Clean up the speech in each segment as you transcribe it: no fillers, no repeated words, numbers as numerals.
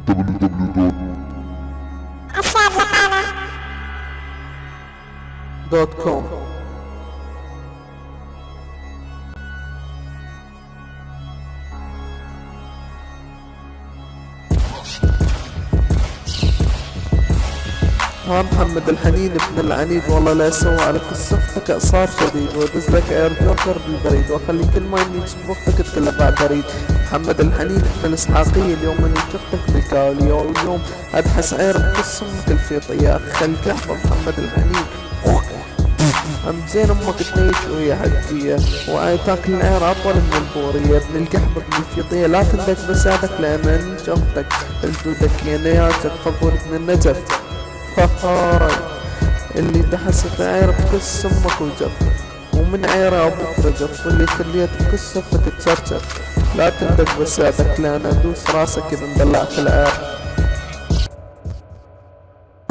www.com. ها محمد الحنين ابن العنيد والله لا يسوى على قصتك إعصار شديد ودز لك اير جوكر بالبريد واخلي كل ما ينيك بوقتك تلقى بريد. محمد الحنين ابن الاسحاقية اليوم اني شفتك بالكاولية واليوم ادحس عير بقص امك الفيطية اخي خليك احمد محمد الحنين. ام زين امك تنيش ويا حجية وهاي تاكل العير اطول من البورية ابن القحبة ابن الفيطية لا تندك بسادك لان شفتك الجودك يا نياتك فبور ابن النجف. هاي اللي دحست عير بكس امك وجف ومن عيرها ابوك رجف واللي خليت بكسه فتتشرشف لا تندق بسادك لان ادوس راسك اذا مدلعت العير.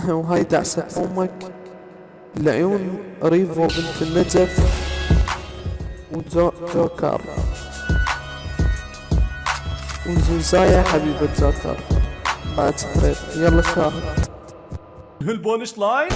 وهاي دعست امك لعيون ريفو بنت النجف وجوكر وزوزايا حبيبة جوكر بعد شهرين. يلا شاهد البونش لاين.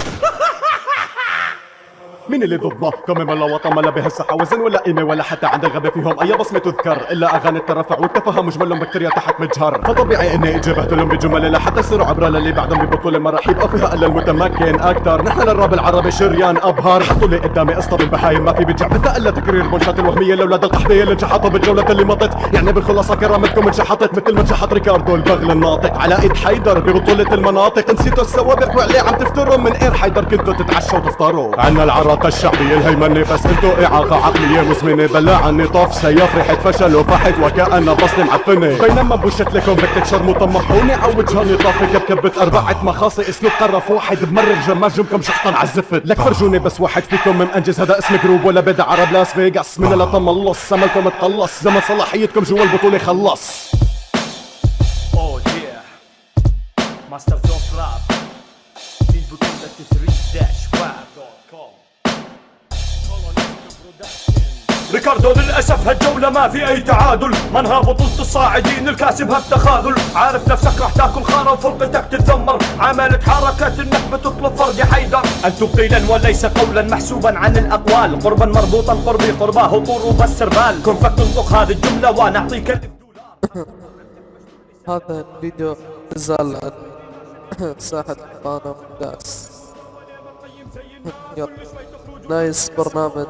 مين اللي ضده؟ كم ولا وطن ولا بهالسحة وزن ولا قيمة ولا حتى عند الغبة فيهم أي بصمة تذكر إلا أغاني الترفع والتفاهة مجملهم بكتيريا تحت مجهر فطبيعي إني إجي بهدلهم بجمل لحتى يصيروا عبرة للي بعدهم ببطولة ما راح يبقى فيها إلا المتمكن أكتر. نحن للراب العربي شريان أبهر حطوا لي قدامي قصة بالبهايم ما في بيجع بدها إلا تكرير بونشات الوهمية لأولاد القحطية اللي انشحطوا بالجولة اللي مضت يعني بالخلاصة كرامتكم انشحطت مثل ما انشحط ريكاردو البغل الناطق على إيد حيدر ببطولة المناطق. نسيتوا السوابق وعليه عم تفتروا من إير حيدر كنتوا تتعشوا وتفطروا. عنا العراقة الشعبية مني بس انتو إعاقة عقلية مزمنة بلاع النطاف سياف ريحة فشل وفحت وكأنها بصلي معفنة بينما بوشت لكم بدك تكشر طمحوني او وجهها نطاف كبكبة أربعة مخاصي اسلوب قرف واحد بمرر جماجمكم شخطا عالزفت لك فرجوني بس واحد فيكم من انجز هذا اسم جروب ولا بدا عرب لاس فيغاس من لا تملص عملكم تقلص زمن صلاحيتكم جوا البطولة خلص. Oh yeah Masters of Rap في بطولة 3-web.com. ريكاردو للأسف هالجولة ما في أي تعادل منها بطولة الصاعدين الكاسبها بتخاذل عارف نفسك راح تاكل خارة وفرقتك تتذمر عملت حركات انك بتطلب فرد يا حيدر. أنتم قيلا وليس قولا محسوبا عن الأقوال قربا مربوطا قربي قرباه طور السربال كن فتنطق هذه الجملة ونعطيك هذا الفيديو نزل عن ساحة قانا وناس. يلا نايس برنامج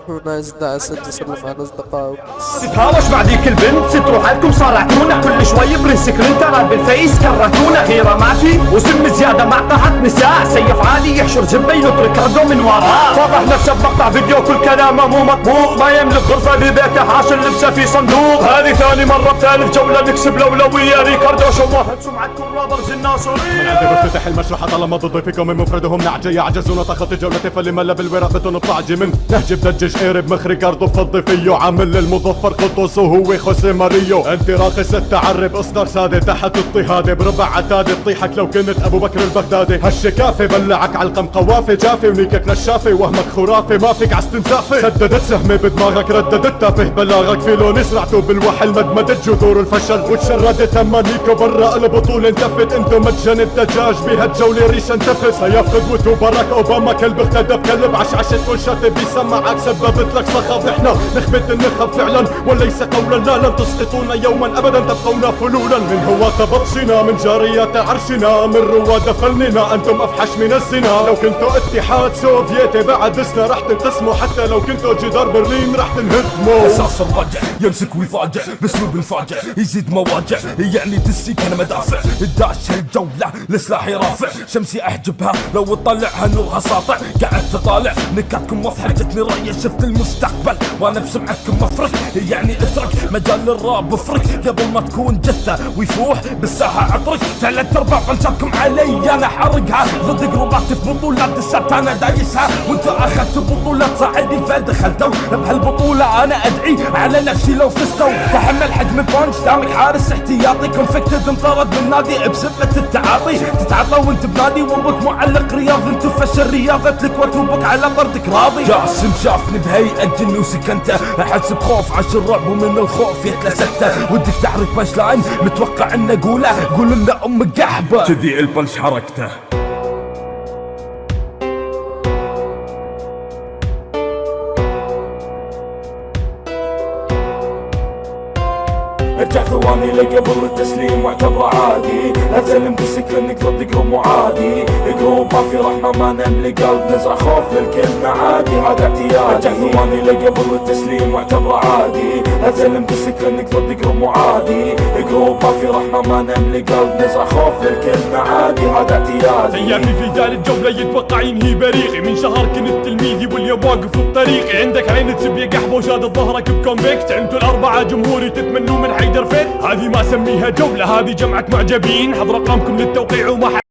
ونايس دعس تسلم على اصدقائك. تتهاوش مع ذيك البنت ستروا حالكم صارعتونا كل شوي برنسكرين ترى بالفيس كرهتونا غيره ما في وسم زياده مع طاحت نساء سيف عالي يحشر جنبي ريكاردو من وراه فضح نفسه بمقطع فيديو كل كلامه مو مطبوخ ما يملك غرفه ببيته حاشر لبسه في صندوق. هذه ثاني مره بثالث جوله نكسب الاولويه ريكاردو شوهت سمعتكم رابرز الناصريه. عندي بفتح المشرحة طالما ضد فيكم من مفردهم نعجة يعجزون طاقة الجولة فاللي ملا بالورق بتون بطعجي من نهج بدجج قارب مخ ريكاردو بفضي فيه عامل للمظفر قطوس وهو خوسيه ماريو. انت راقص التعرب اصدر سادة تحت اضطهادي بربع عتادة تطيحك لو كنت ابو بكر البغدادي. هالشكافة بلعك علقم قوافة جافة ونيكك نشافة وهمك خرافة ما فيك عاستنزافة سددت سهمة بدماغك رددت تافه بلاغك في لون سرعته بالوحل مدمدت جذور الفشل وتشردت همانيكو برا البطولة انتفت انتو متجن الدجاج بهالجولة ريشة انتفت سيف قدوته باراك اوباما كلب اغتدى بكلب عشعشت كل شاتب بيسمعك سببت لك صخب. احنا نخبة النخب فعلا وليس قولا لا لن تسقطونا يوما ابدا تبقونا فلولا من هواة بطشنا من جاريات عرشنا من رواد فننا انتم افحش من الزنا. لو كنتوا اتحاد سوفيتي بعد اسنا رح تنقسموا حتى لو كنتوا جدار برلين رح تنهدموا. اساس الراجع يمسك ويفاجئ باسلوب مفاجئ يزيد مواجع يعني تسيك انا مدافع الداش هالجولة لسلاحي رافع شمسي احجبها لو تطلعها نورها ساطع قاعد تطالع نكاتكم واضحة جتني رأي شفت المستقبل وانا بسمعتكم مفرق يعني اترك مجال الراب بفرق قبل ما تكون جثة ويفوح بالساحة عطرك 3/4 بنشاتكم علي انا حرقها ضد جروبات في بطولات دسات انا دايسها وانت اخذت بطولات صاعدي فدخلتوا بهالبطولة انا ادعي على نفسي لو فزتوا تحمل حجم بونش دامك حارس احتياطي كونفكتد انطرد من نادي بسبة التعاطي تتعاطى وانت بنادي وابوك معلق رياض انت فشل رياضتك وتوبك على طردك راضي. جاسم شافني بهيئة جن وسكنته، احس بخوف عاش الرعب ومن الخوف يتلسكته. ودك تعرف باش لاين متوقع ان اقوله، قول لنا امك قحبه كذي البنش حركته. ارجع ثواني لقبل التسليم واعتبره عادي، لا تسلم دسك لانك ضد جروب معادي. جروب ما في رحمة ما نملي قلب، نزرع خوف للكلمة عادي هذا اعتيادي. ارجع ثواني لقبل التسليم واعتبره عادي، لا تسلم دسك لانك ضد جروب معادي. جروب ما في رحمة ما نملي قلب، نزرع خوف للكلمة عادي هذا اعتيادي. سيافي في ذا الجولة يتوقع ينهي بريقي، من شهر كنت تلميذي واليوم واقف بطريقي. عندك عين تسب يا قحبة وشادت ظهرك بكونفكت، انتوا الاربعة جمهوري تتمنوا من حيدر فين. هذه ما اسميها جولة، هذه جمعة معجبين، حضر ارقامكم للتوقيع وما